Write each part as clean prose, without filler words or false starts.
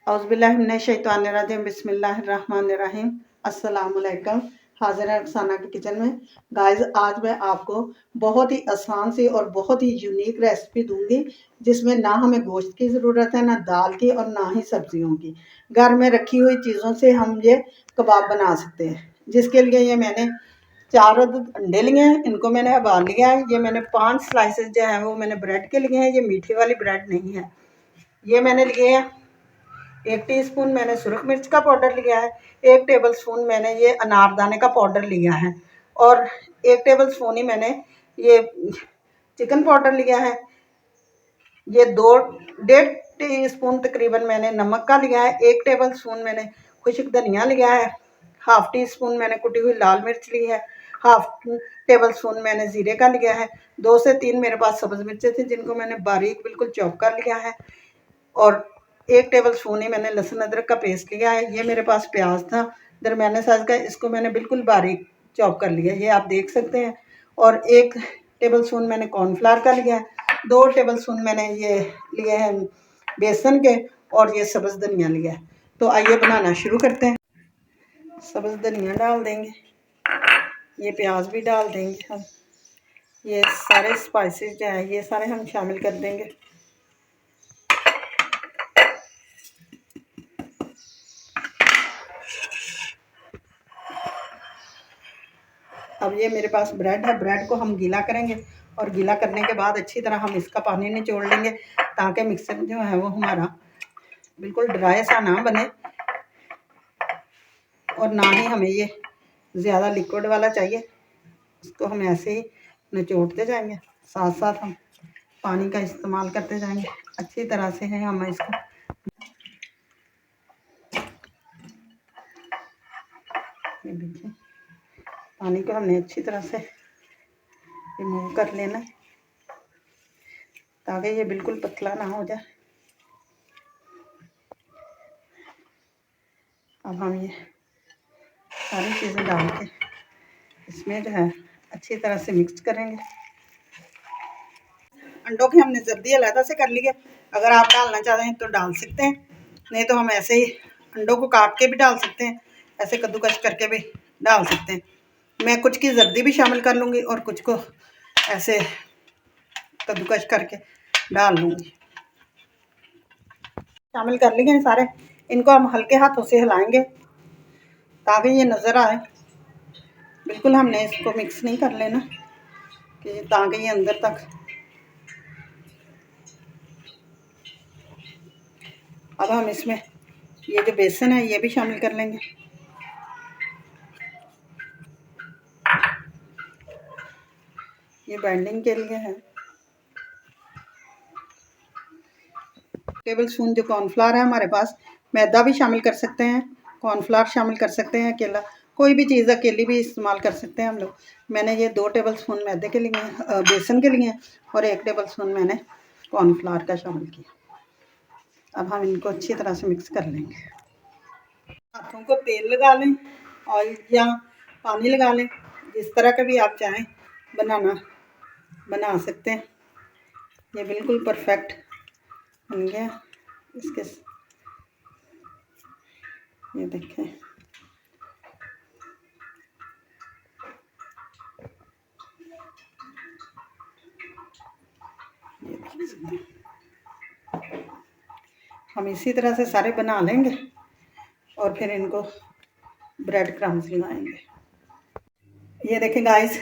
औज़ुबिल्लाहिमिनश्शैतानिर्रजीम बिस्मिल्लाहिर्रहमानिर्रहीम। अस्सलामुअलैकुम। हाजिर है अफसाना के किचन में। गाइस, आज मैं आपको बहुत ही आसान सी और बहुत ही यूनिक रेसिपी दूंगी जिसमें ना हमें गोश्त की ज़रूरत है, ना दाल की और ना ही सब्जियों की। घर में रखी हुई चीज़ों से हम ये कबाब बना सकते हैं। जिसके लिए ये मैंने 4 अंडे लिए हैं, इनको मैंने उबाल लिया है। ये मैंने 5 स्लाइसेस जो है वो मैंने ब्रेड के लिए हैं। ये मीठी वाली ब्रेड नहीं है। ये मैंने लिए हैं 1 टीस्पून मैंने सुरख मिर्च का पाउडर लिया है। 1 टेबल स्पून मैंने ये अनारदाने का पाउडर लिया है और 1 टेबल स्पून ही मैंने ये चिकन पाउडर लिया है। ये 1.5 टीस्पून तकरीबन मैंने नमक का लिया है। 1 टेबल स्पून मैंने खुश्क धनिया लिया है। हाफ टी स्पून मैंने कुटी हुई लाल मिर्च ली है। हाफ टेबल स्पून मैंने ज़ीरे का लिया है। 2 से 3 मेरे पास सब्ज़ मिर्चें थी जिनको मैंने बारीक बिल्कुल चॉप कर लिया है और 1 टेबल स्पून ही मैंने लहसुन अदरक का पेस्ट लिया है। ये मेरे पास प्याज था दरमियाने साइज़ का, इसको मैंने बिल्कुल बारीक चॉप कर लिया, ये आप देख सकते हैं। और 1 टेबल स्पून मैंने कॉर्नफ्लावर का लिया है। 2 टेबल स्पून मैंने ये लिए हैं बेसन के और ये सब्ज़ धनिया लिया है। तो आइए बनाना शुरू करते हैं। सब्ज़ धनिया डाल देंगे, ये प्याज भी डाल देंगे हम। ये सारे स्पाइसेस जो हैं ये सारे हम शामिल कर देंगे। अब ये मेरे पास ब्रेड है, ब्रेड को हम गीला करेंगे और गीला करने के बाद अच्छी तरह हम इसका पानी निचोड़ लेंगे ताकि मिक्सर जो है वो हमारा बिल्कुल ड्राई सा ना बने और ना ही हमें ये ज़्यादा लिक्विड वाला चाहिए। इसको हम ऐसे ही निचोड़ते जाएंगे, साथ साथ हम पानी का इस्तेमाल करते जाएंगे। अच्छी तरह से है हम इसको देखिए पानी को हमने अच्छी तरह से रिमूव कर लेना है ताकि ये बिल्कुल पतला ना हो जाए। अब हम ये सारी चीज़ें डाल के इसमें जो है अच्छी तरह से मिक्स करेंगे। अंडों की हमने जर्दी अलहदा से कर ली है, अगर आप डालना चाहते हैं तो डाल सकते हैं, नहीं तो हम ऐसे ही अंडों को काट के भी डाल सकते हैं, ऐसे कद्दूकश करके भी डाल सकते हैं। मैं कुछ की जर्दी भी शामिल कर लूँगी और कुछ को ऐसे कद्दूकश करके डाल लूँगी। शामिल कर लिए हैं सारे, इनको हम हल्के हाथों से हिलाएंगे ताकि ये नज़र आए। बिल्कुल हमने इसको मिक्स नहीं कर लेना कि ताकि ये अंदर तक। अब हम इसमें ये जो बेसन है ये भी शामिल कर लेंगे। ये बाइंडिंग के लिए है। टेबल स्पून जो कॉर्नफ्लावर है हमारे पास, मैदा भी शामिल कर सकते हैं, कॉर्नफ्लावर शामिल कर सकते हैं, अकेला कोई भी चीज़ अकेली भी इस्तेमाल कर सकते हैं हम लोग। मैंने ये 2 टेबल स्पून मैदे के लिए बेसन के लिए और 1 टेबल स्पून मैंने कॉर्नफ्लावर का शामिल किया। अब हम इनको अच्छी तरह से मिक्स कर लेंगे। हाथों को तेल लगा लें, ऑयल या पानी लगा लें, जिस तरह का भी आप चाहें बना सकते हैं। ये बिल्कुल परफेक्ट बन गया। इसके ये देखें, ये देख सकते हैं। हम इसी तरह से सारे बना लेंगे और फिर इनको ब्रेड क्रम्स लगाएंगे। ये देखें गाइस,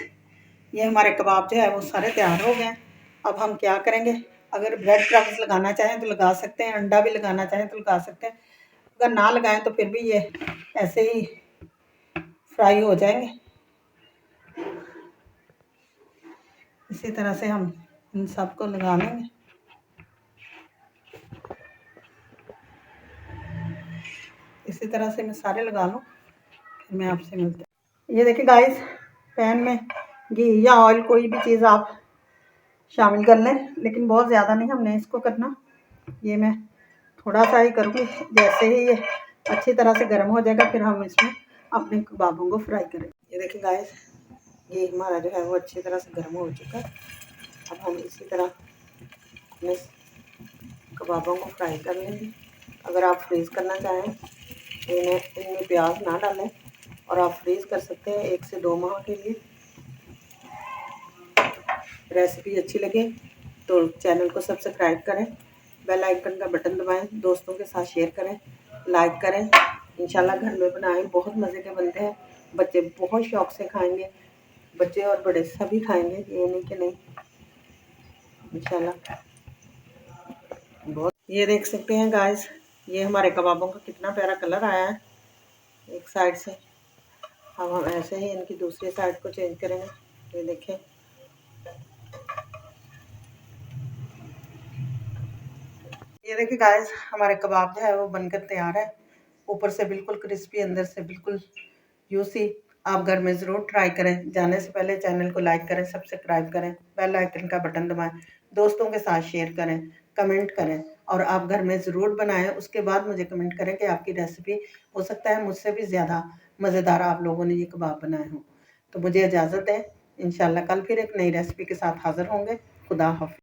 ये हमारे कबाब जो है वो सारे तैयार हो गए हैं। अब हम क्या करेंगे, अगर ब्रेड क्रम्स लगाना चाहें तो लगा सकते हैं, अंडा भी लगाना चाहें तो लगा सकते हैं, अगर ना लगाएं तो फिर भी ये ऐसे ही फ्राई हो जाएंगे। इसी तरह से हम इन सबको लगा लेंगे। इसी तरह से मैं सारे लगा लूँ, फिर मैं आपसे मिलती हूँ। ये देखिए गाइस, पैन में घी या ऑयल कोई भी चीज़ आप शामिल कर लें, लेकिन बहुत ज़्यादा नहीं हमने इसको करना। ये मैं थोड़ा सा ही करूँगी, जैसे ही ये अच्छी तरह से गर्म हो जाएगा फिर हम इसमें अपने कबाबों को फ्राई करेंगे। ये देखिए गाइस, ये हमारा जो है वो अच्छी तरह से गर्म हो चुका है। अब हम इसी तरह अपने कबाबों को फ्राई कर लेंगे। अगर आप फ्रीज़ करना चाहें इनमें प्याज ना डालें और आप फ्रीज़ कर सकते हैं 1 से 2 माह के लिए। रेसिपी अच्छी लगे तो चैनल को सब्सक्राइब करें, बेल आइकन का बटन दबाएं, दोस्तों के साथ शेयर करें, लाइक करें। इंशाल्लाह घर में बनाएं, बहुत मज़े के बनते हैं, बच्चे बहुत शौक से खाएंगे, बच्चे और बड़े सभी खाएंगे, ये नहीं कि नहीं। इंशाल्लाह बहुत। ये देख सकते हैं गाइस, ये हमारे कबाबों का कितना प्यारा कलर आया है एक साइड से। अब हम ऐसे ही इनकी दूसरी साइड को चेंज करेंगे। ये देखें, ये देखिए गाइस, हमारे कबाब जो है वो बनकर तैयार है। ऊपर से बिल्कुल क्रिस्पी, अंदर से बिल्कुल जूसी। आप घर में ज़रूर ट्राई करें। जाने से पहले चैनल को लाइक करें, सब्सक्राइब करें, बेल आइकन का बटन दबाएं, दोस्तों के साथ शेयर करें, कमेंट करें और आप घर में ज़रूर बनाएं। उसके बाद मुझे कमेंट करें कि आपकी रेसिपी हो सकता है मुझसे भी ज़्यादा मज़ेदार आप लोगों ने ये कबाब बनाए हों। तो मुझे इजाज़त है, इंशाल्लाह कल फिर एक नई रेसिपी के साथ हाज़िर होंगे। खुदा हाफ़िज़।